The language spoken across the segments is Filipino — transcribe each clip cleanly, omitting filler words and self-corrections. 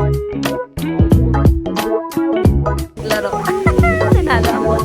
Laro. Nanalo ako.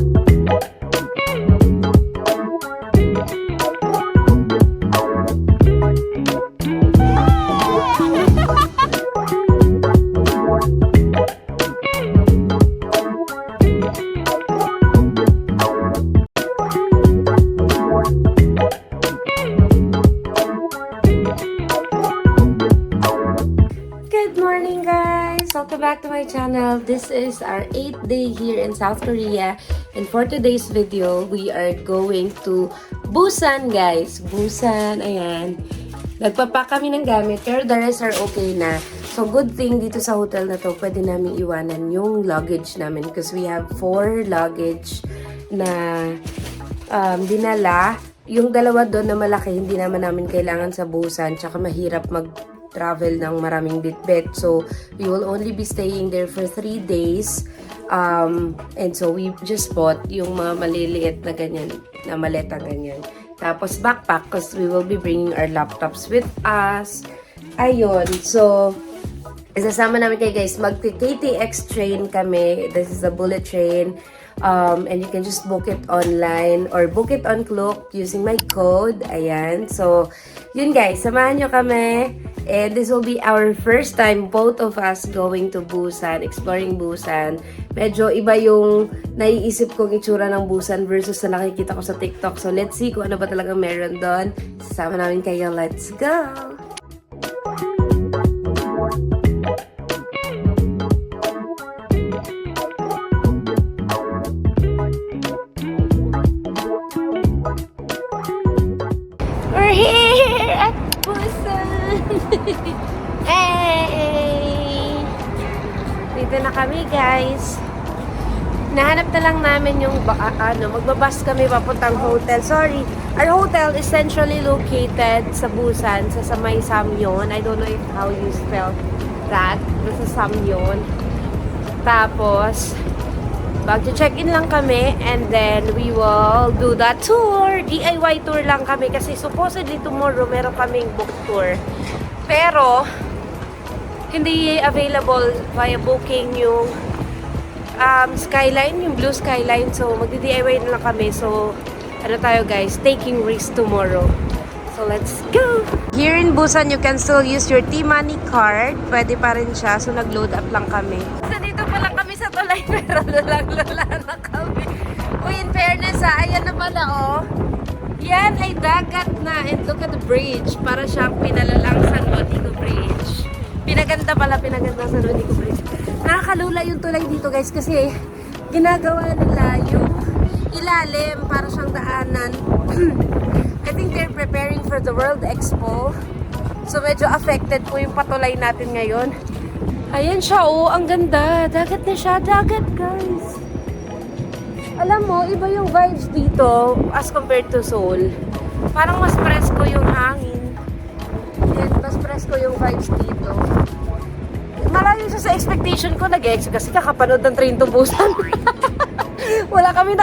Good morning, guys! Welcome back to my channel. This is our 8th day here in South Korea. And for today's video, we are going to Busan, guys. Busan, ayan. Nagpapack kami ng gamit, pero the rest are okay na. So, good thing dito sa hotel na to, pwede namin iwanan yung luggage namin because we have 4 luggage na dinala. Yung dalawa doon na malaki, hindi naman namin kailangan sa Busan, tsaka mahirap mag-travel ng maraming bitbit. So, we will only be staying there for 3 days. And so, we just bought yung mga maliliit na ganyan, na maleta ganyan. Tapos, backpack, because we will be bringing our laptops with us. Ayun, so, isasama namin kayo guys, mag-KTX train kami. This is a bullet train. And you can just book it online or book it on Klook using my code. Ayan. So, yun guys, samahan nyo kami. And this will be our first time, both of us going to Busan, exploring Busan. Medyo iba yung naiisip kong itsura ng Busan versus sa nakikita ko sa TikTok. So, let's see kung ano ba talagang meron doon. Sasama namin kayo. Let's go! We're here at Busan! Hey! Dito na kami, guys. Nahanap na lang namin yung magbabas kami papuntang hotel. Sorry, our hotel is centrally located sa Busan, sa may Samyeon. I don't know if how you spell that. Sa Samyeon. Tapos, mag-check-in lang kami and then we will do that tour. DIY tour lang kami kasi supposedly tomorrow meron kaming book tour. Pero, hindi available via booking yung skyline, yung blue skyline. So, magdi-DIY na lang kami. So, ano tayo guys, taking risk tomorrow. So, let's go! Here in Busan, you can still use your T-Money card. Pwede pa rin siya. So, nag-load up lang kami. So, dito pa lang kami sa tulay, pero lalang-lala na kami. Uy, in fairness ayan na pala, oh. Yan ay dagat na. And look at the bridge. Para siyang pinalalang San Juanico Bridge. Pinaganda San Juanico Bridge. Nakakalula yung tulay dito, guys, kasi ginagawa nila yung ilalim para siyang daanan. I think they're preparing for the World Expo. So, medyo affected po yung patulay natin ngayon. Ayan siya, oh. Ang ganda. Dagat na siya. Dagat, guys. Alam mo, iba yung vibes dito as compared to Seoul. Parang mas presko yung hangin. Yan, mas presko yung vibes dito. Malayo siya sa expectation ko. Nag-ex kasi kakapanood ng Train to Busan. wala kaming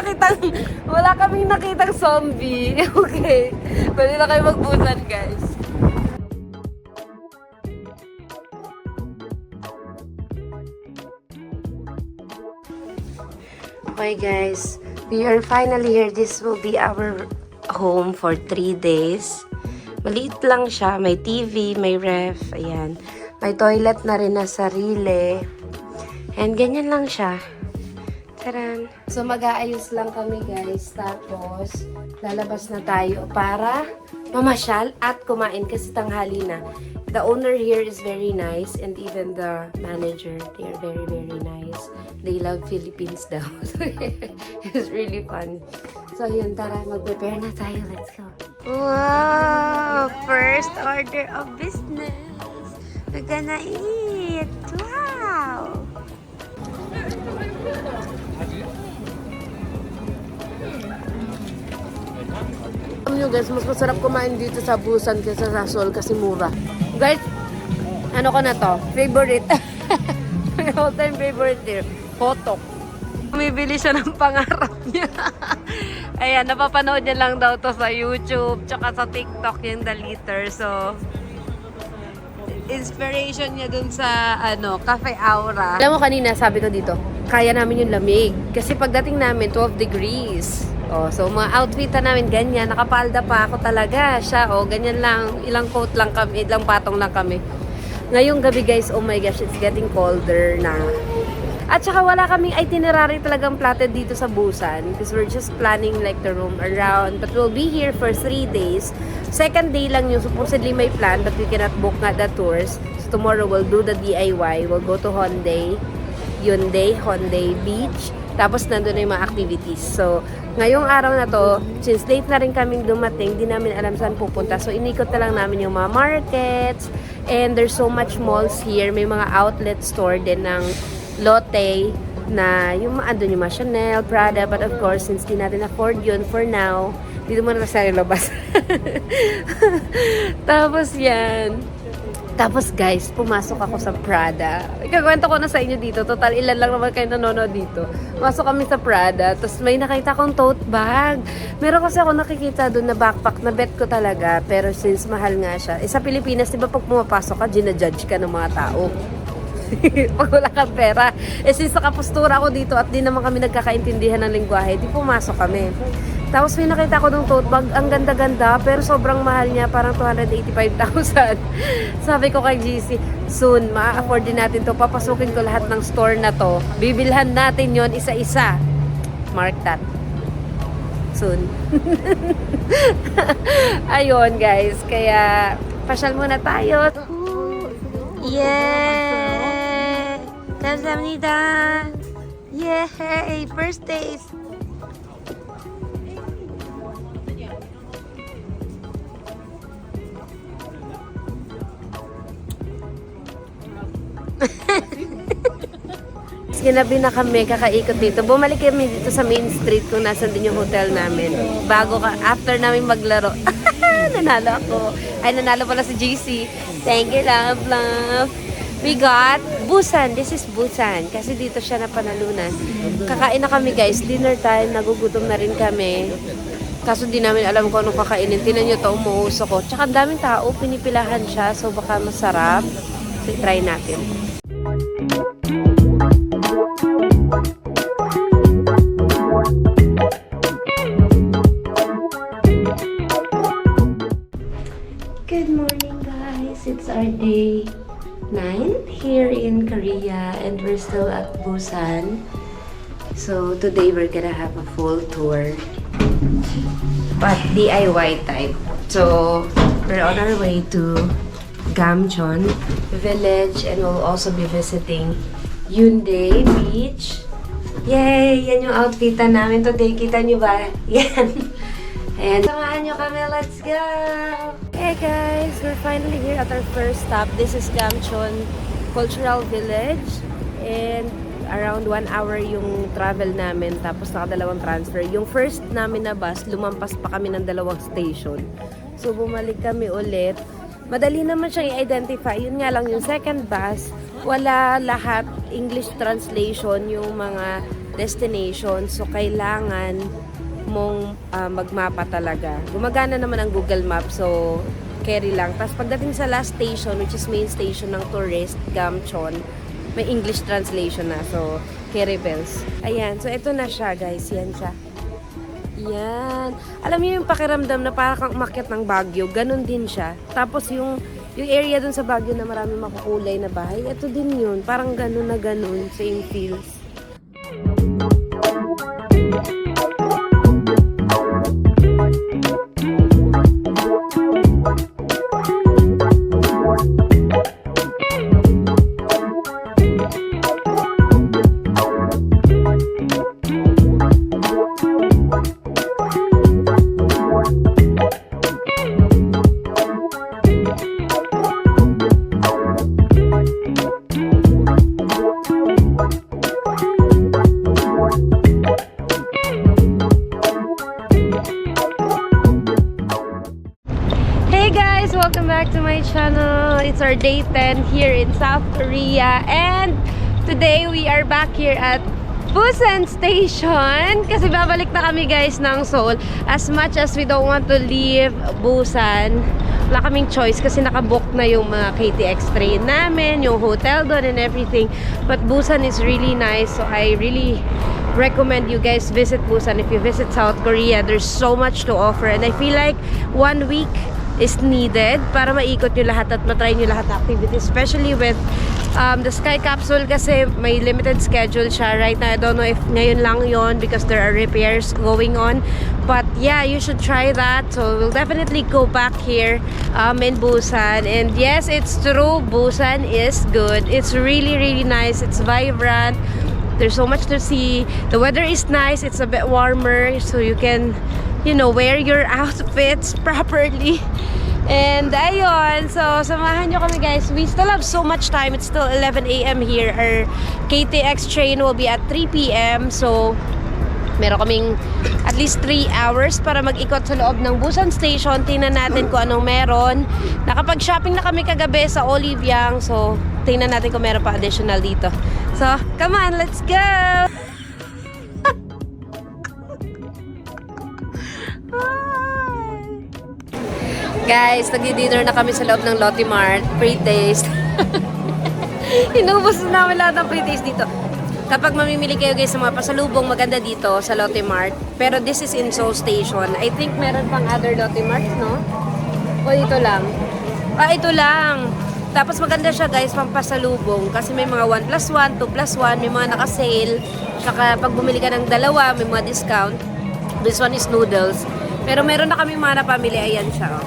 nakitang zombie. Okay. Pwede na kayo mag-Busan, guys. Okay, guys. We are finally here. This will be our home for 3 days. Maliit lang siya. May TV, may ref. Ayan. May toilet na rin na sarili. And ganyan lang siya. Taran! So, mag-aayos lang kami, guys. Tapos, lalabas na tayo para mamasyal at kumain kasi tanghali na. The owner here is very nice and even the manager, they are very, very nice. They love Philippines daw. So, it's really fun. So, yun. Tara, mag-prepare na tayo. Let's go. Wow! First order of business. We're gonna eat. Wow! Alam nyo guys, mas masarap kumain dito sa Busan kaysa sa Seoul kasi mura. Guys, ano ko na to? Favorite. My all-time favorite here. Potok. Bumibili siya ng pangarap niya. Ayan, napapanood niya lang daw to sa YouTube tsaka sa TikTok yung The Liter. So, inspiration niya dun sa Cafe Aura. Alam mo kanina, sabi ko dito, kaya namin yung lamig. Kasi pagdating namin, 12 degrees. Oh, so mga outfitan namin ganyan, nakapalda pa ako talaga siya. Oh, ganyan lang, ilang coat lang kami, ilang patong lang kami. Ngayong gabi guys, oh my gosh, it's getting colder na. At saka wala kaming itinerary talagang plotted dito sa Busan because we're just planning like the room around, but we'll be here for 3 days. Second day lang yung supposedly may plan, but we cannot book nga the tours. So tomorrow we'll do the DIY. We'll go to Hyundai Beach. Tapos nandun na yung mga activities. So ngayong araw na to, since late na rin kaming dumating, di namin alam saan pupunta. So inikot na lang namin yung mga markets. And there's so much malls here. May mga outlet store din ng Lotte na yung andun yung mga Chanel, Prada, but of course, since di natin afford yun for now, dito muna tayo labas. Tapos yan. Tapos guys, pumasok ako sa Prada. Ikakwento ko na sa inyo dito. Total, ilan lang naman kayo nanonood dito. Pumasok kami sa Prada. Tapos may nakita akong tote bag. Meron kasi ako nakikita doon na backpack na bet ko talaga. Pero since mahal nga siya. Sa Pilipinas, di ba pag pumapasok ka, ginajudge ka ng mga tao. Pag wala kang pera. Since nakapostura ako dito at di naman kami nagkakaintindihan ng lingwahe, di pumasok kami. Tapos may nakita ko ng tote bag, ang ganda-ganda, pero sobrang mahal niya, parang 285,000. Sabi ko kay GC, soon, ma-afford din natin to, papasukin ko lahat ng store na to, bibilhan natin yon isa-isa. Mark that. Soon. Ayun guys, kaya pasyal muna tayo. Yeah! 감사합니다. Yay! First days! Ginabi na kami, kakaikot dito. Bumalik kami dito sa main street kung nasan din yung hotel namin. After namin maglaro. Nanalo ako. Ay, nanalo pala si GC. Thank you, love. We got Busan. This is Busan. Kasi dito siya napanalunan. Kakain na kami guys. Dinner time. Nagugutom na rin kami. Kaso di namin alam kung anong kakainin. Tinan nyo to, umuuso ko. Tsaka ang daming tao. Pinipilahan siya. So baka masarap. So try natin. Good morning guys! It's our day 9 here in Korea and we're still at Busan. So today we're gonna have a full tour, but DIY type. So we're on our way to Gamcheon Village and we'll also be visiting Hyundai Beach. Yay! Yan yung outfitan namin today. Kita nyo ba? Yan. And samahan nyo kami. Let's go! Hey guys! We're finally here at our first stop. This is Gamcheon Cultural Village. And around 1 hour yung travel namin. Tapos nakadalawang transfer. Yung first namin na bus, lumampas pa kami ng 2 station. So bumalik kami ulit. Madali naman siyang i-identify. Yun nga lang yung second bus, wala lahat English translation yung mga destination. So kailangan mong magmapa talaga. Gumagana naman ang Google Maps, so carry lang. Tapos pagdating sa last station, which is main station ng tourist, Gamcheon, may English translation na. So, carry bells. Ayan. So, ito na siya, guys. Yan siya. Yan. Alam niyo yung pakiramdam na parang kang umakyat ng Baguio, ganun din siya. Tapos yung area dun sa Baguio na marami makukulay na bahay, ito din yun. Parang ganun na ganun. Same feels. Welcome back to my channel. It's our day 10 here in South Korea and today we are back here at Busan Station. Kasi babalik na kami guys ng Seoul. As much as we don't want to leave Busan, wala kaming choice kasi nakabook na yung mga KTX train namin, yung hotel doon and everything. But Busan is really nice. So I really recommend you guys visit Busan. If you visit South Korea, there's so much to offer. And I feel like 1 week is needed para maikot nyo lahat at matry nyo lahat ng activities. Especially with the Sky Capsule kasi may limited schedule siya. Right now, I don't know if ngayon lang yon because there are repairs going on. But yeah, you should try that. So we'll definitely go back here in Busan. And yes, it's true, Busan is good. It's really, really nice. It's vibrant. There's so much to see. The weather is nice. It's a bit warmer so you can, you know, wear your outfits properly. And ayun, so samahan nyo kami guys. We still have so much time. It's still 11 a.m. here. Our KTX train will be at 3 p.m. So meron kaming at least 3 hours para mag-ikot sa loob ng Busan Station. Tingnan natin kung anong meron. Nakapag-shopping na kami kagabi sa Olivyang. So tingnan natin kung meron pa additional dito. So come on, let's go! Guys, nag-dinner na kami sa loob ng Lotte Mart. Pre-taste. Inubos na namin lahat ng pre-taste dito. Kapag mamimili kayo guys sa mga pasalubong, maganda dito sa Lotte Mart. Pero this is in Seoul Station. I think meron pang other Lotte Marts, no? O ito lang? Ah, ito lang. Tapos maganda siya guys, pang pasalubong. Kasi may mga 1+1, 2+1, may mga naka-sale. Saka pag bumili ka ng dalawa, may mga discount. This one is noodles. Pero meron na kami mga napamili. Ayan siya, oh.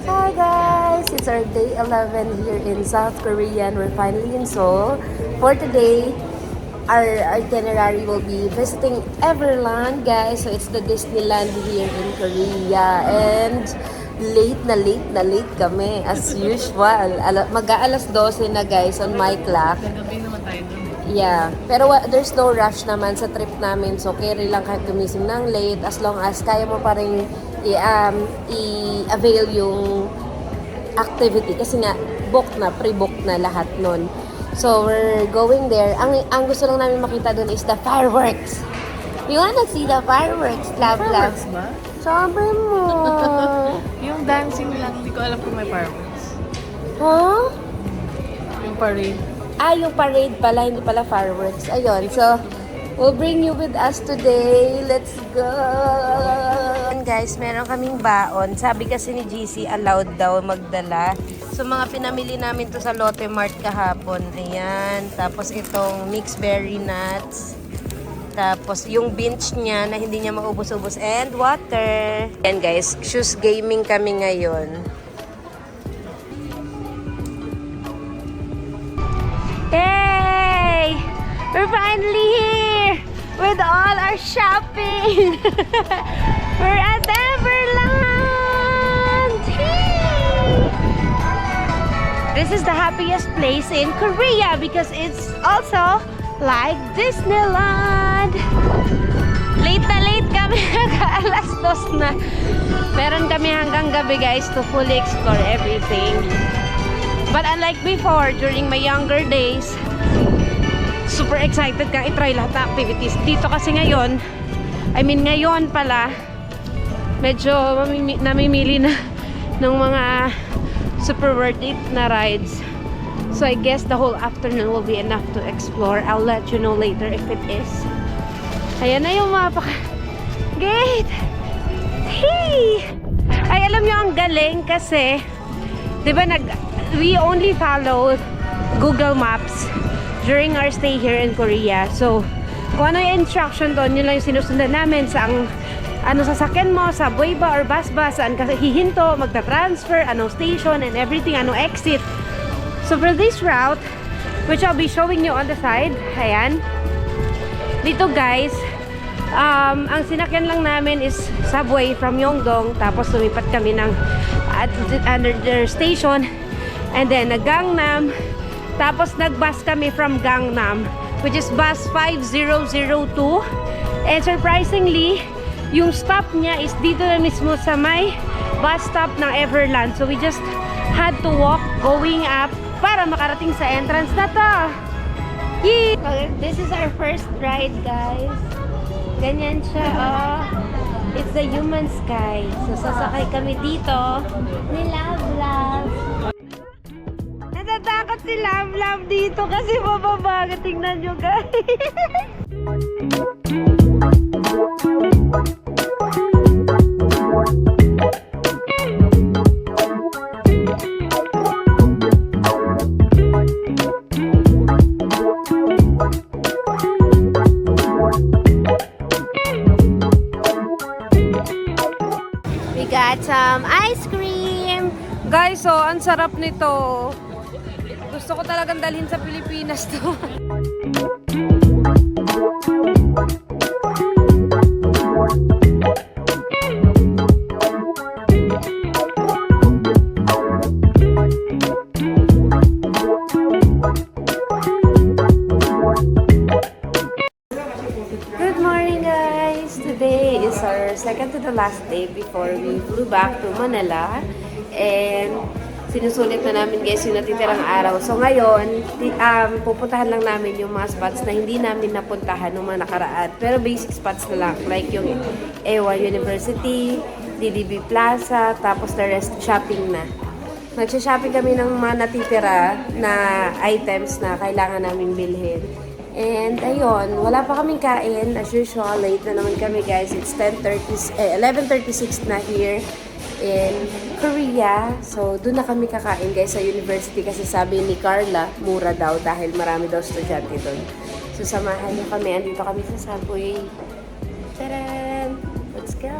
Hi guys! It's our day 11 here in South Korea and we're finally in Seoul. For today, our itinerary will be visiting Everland, guys. So it's the Disneyland here in Korea. And late kami as usual. Mag-aalas 12 na guys on my clock. Yeah. Pero there's no rush naman sa trip namin. So carry lang kahit gumising ng late as long as kaya mo pa rin i-avail yung activity. Kasi nga, pre-book na lahat nun. So, we're going there. Ang gusto lang namin makita doon is the fireworks. We wanna see the fireworks, love. Fireworks ba? Sabi mo. Yung dancing lang, hindi ko alam kung may fireworks. Huh? Yung parade. Yung parade pala, hindi pala fireworks. Ayun, so, we'll bring you with us today. Let's go! And guys, meron kaming baon. Sabi kasi ni GC, allowed daw magdala. So, mga pinamili namin to sa Lotte Mart kahapon. Ayan. Tapos, itong mixed berry nuts. Tapos, yung binge niya na hindi niya maubos-ubos. And water. Ayan guys, shoes gaming kami ngayon. Hey! We're finally here! With all our shopping! We're at Everland! Hey! This is the happiest place in Korea because it's also like Disneyland. Late kami, alas 2 na. Meron kami hanggang gabi guys to fully explore everything. But unlike before, during my younger days, super excited kang i-try lahat ng activities. Dito kasi ngayon pala, medyo namimili na ng mga super worth it na rides. So I guess the whole afternoon will be enough to explore. I'll let you know later if it is. Ayan na yung mga gate. Hey! Ay, alam nyo ang galing kasi, di ba we only followed Google Maps during our stay here in Korea. So, kung ano yung instruction doon, yun lang yung sinusundan namin sa ano sasakyan mo, subway ba or bus ba, saan ka hihinto, magta-transfer, anong station and everything, anong exit. So for this route, which I'll be showing you on the side, ayan, dito guys, ang sinakyan lang namin is subway from Yongdong, tapos lumipat kami ng another station And then, Gangnam. Tapos, nag-bus kami from Gangnam, which is bus 5002. And surprisingly, yung stop niya is dito na mismo sa may bus stop ng Everland. So, we just had to walk going up para makarating sa entrance na to. Yee! Okay, this is our first ride, guys. Ganyan siya, oh. It's the human sky. So, sasakay kami dito ni Love Love. Natatakot si Love Love dito kasi bababa. Tingnan nyo, guys. We got some ice cream. Guys, so ang sarap nito. Gusto ko talagang dalhin sa Pilipinas to. Good morning, guys! Today is our second to the last day before we flew back to Manila. And sinusulit na namin, guys, yung natitirang araw. So ngayon, pupuntahan lang namin yung mga spots na hindi namin napuntahan nung mga nakaraan. Pero basic spots na lang, like yung Ewa University, DDB Plaza, tapos the rest shopping na. Magsha-shopping kami ng mga natitira na items na kailangan namin bilhin. And ayun, wala pa kaming kain. As usual, late na naman kami, guys. It's 11:36 na here in Korea. So, doon na kami kakain, guys, sa university. Kasi sabi ni Carla, mura daw dahil marami daw estudyante doon. So, samahan niyo kami. Andito kami sa Subway. Taran! Let's go!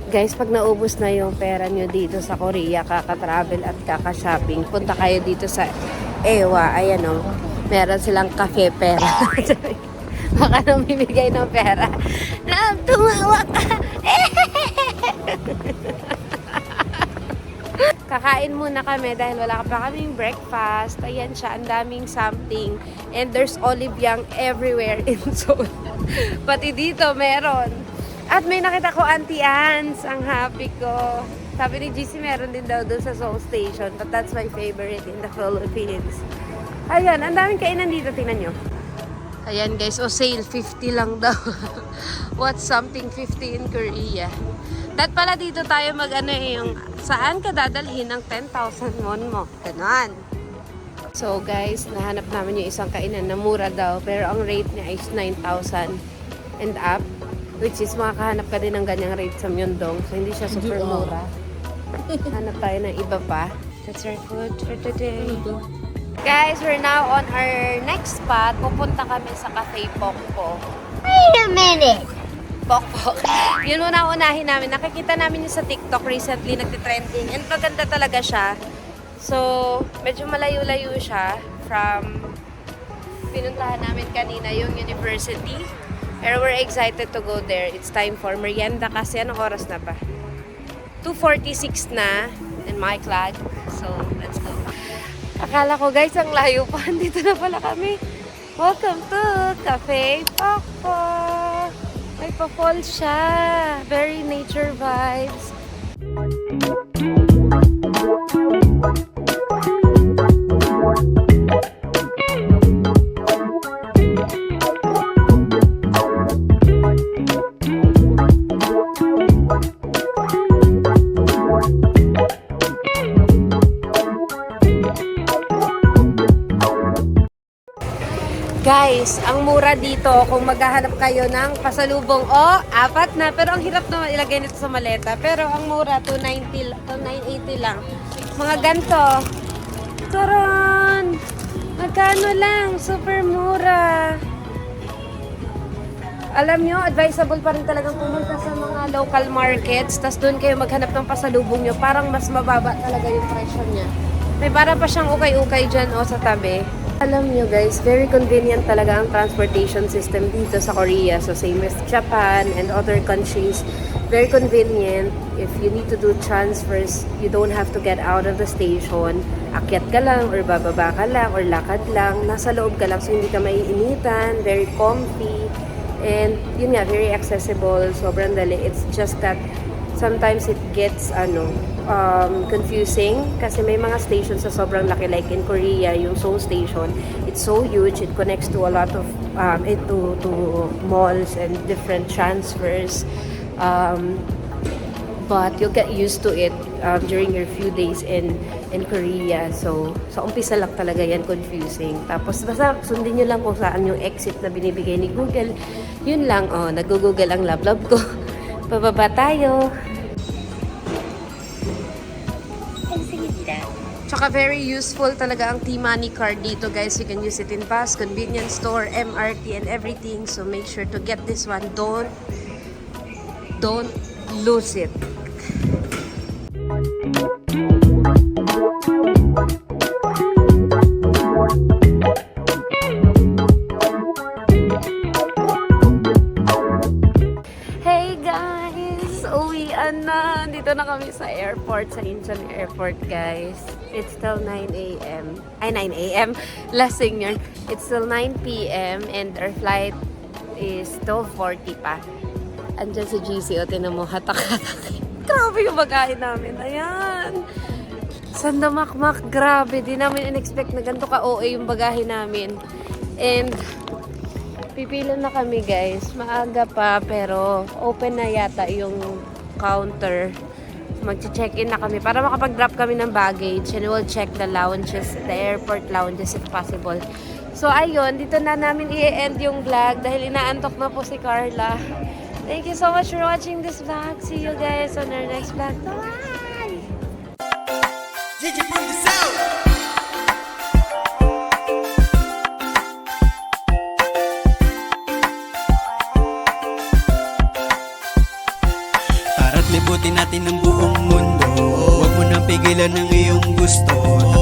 Guys, pag naubos na yung pera nyo dito sa Korea, kaka-travel at kaka-shopping, punta kayo dito sa Ewa. Ayan o, meron silang cafe pera. Baka nang bibigay ng pera. Love, tumawa ka! Kakain muna kami dahil wala pa kaming breakfast. Ayan siya, ang daming something. And there's olive young everywhere in Seoul. Pati dito meron. At may nakita ko Auntie Anne's. Ang happy ko. Sabi ni GC meron din daw doon sa Seoul Station. But that's my favorite in the Philippines. Ayan, ang daming kainan dito. Tingnan nyo. Ayan guys, sale 50 lang daw. What's something 50 in Korea? That pala dito tayo yung saan ka dadalhin ng 10,000 won mo. Ganon. So guys, nahanap namin yung isang kainan na mura daw. Pero ang rate niya is 9,000 and up. Which is makakahanap ka din ng ganyang rate sa Myeongdong. So hindi siya super mura. Hanap tayo ng iba pa. That's our food for today. Guys, we're now on our next spot. Pupunta kami sa Cafe Pokpok. Wait a minute. Pokpok. Yun muna unahin namin. Nakikita namin yun sa TikTok recently. Nagtitrending. And maganda talaga siya. So, medyo malayo-layo siya from pinuntahan namin kanina yung university. Pero we're excited to go there. It's time for merienda kasi anong oras na ba? 2:46 na in my clock. So, let's go. Akala ko guys, ang layo pa. Dito na pala kami. Welcome to Cafe Pokpo. May pa-fall siya. Very nature vibes. Guys, ang mura dito kung maghahanap kayo ng pasalubong apat na. Pero ang hirap naman ilagay nito sa maleta. Pero ang mura, 290, 980 lang. Mga ganto. Taran! Magkano lang? Super mura. Alam nyo, advisable pa rin talagang pumunta sa mga local markets. Tapos doon kayo maghanap ng pasalubong nyo. Parang mas mababa talaga yung presyo niya. May para pa siyang ukay-ukay dyan sa tabi. Alam nyo guys, very convenient talaga ang transportation system dito sa Korea. So same with Japan and other countries. Very convenient. If you need to do transfers, you don't have to get out of the station. Akyat ka lang or bababa ka lang or lakad lang. Nasa loob ka lang so hindi ka maiinitan. Very comfy. And yun nga, very accessible. Sobrang dali. It's just that sometimes it gets confusing kasi may mga stations sa sobrang laki, like in Korea yung Seoul station, it's so huge, it connects to a lot of to malls and different transfers, but you'll get used to it during your few days in Korea. So sa umpisa lang talaga yan confusing, tapos basta sundin nyo lang kung saan yung exit na binibigay ni Google, yun lang. Nag-google ang lab ko. Pababa tayo. Tsaka very useful talaga ang T-Money card dito guys. You can use it in bus, convenience store, MRT and everything. So make sure to get this one. Don't lose it. Hey guys! Uwian na! Dito na kami sa airport, sa Incheon Airport guys. It's still 9 a.m. Ay, 9 a.m. Lasing yun. It's still 9 p.m. and our flight is 12:40 pa. Andyan si GC, tinan mo, hatak-hatak. Grabe yung bagahe namin. Ayan! Sandamakmak, grabe. Di namin in-expect na ganito ka-OA yung bagahe namin. And pipila na kami guys. Maaga pa pero open na yata yung counter. Mag-check-in na kami para makapag-drop kami ng baggage and we'll check the lounges, the airport lounges if possible. So ayun, dito na namin i-end yung vlog dahil inaantok na po si Carla. Thank you so much for watching this vlog. See you guys on our next vlog. Bye! Gigi from the South. Tara't libutin natin ang buong mundo. Huwag mo nang pigilan ang iyong gusto.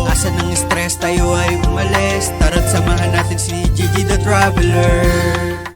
Takasan ng stress, tayo ay umalis. Tara't samahan natin si Gigi the Traveler.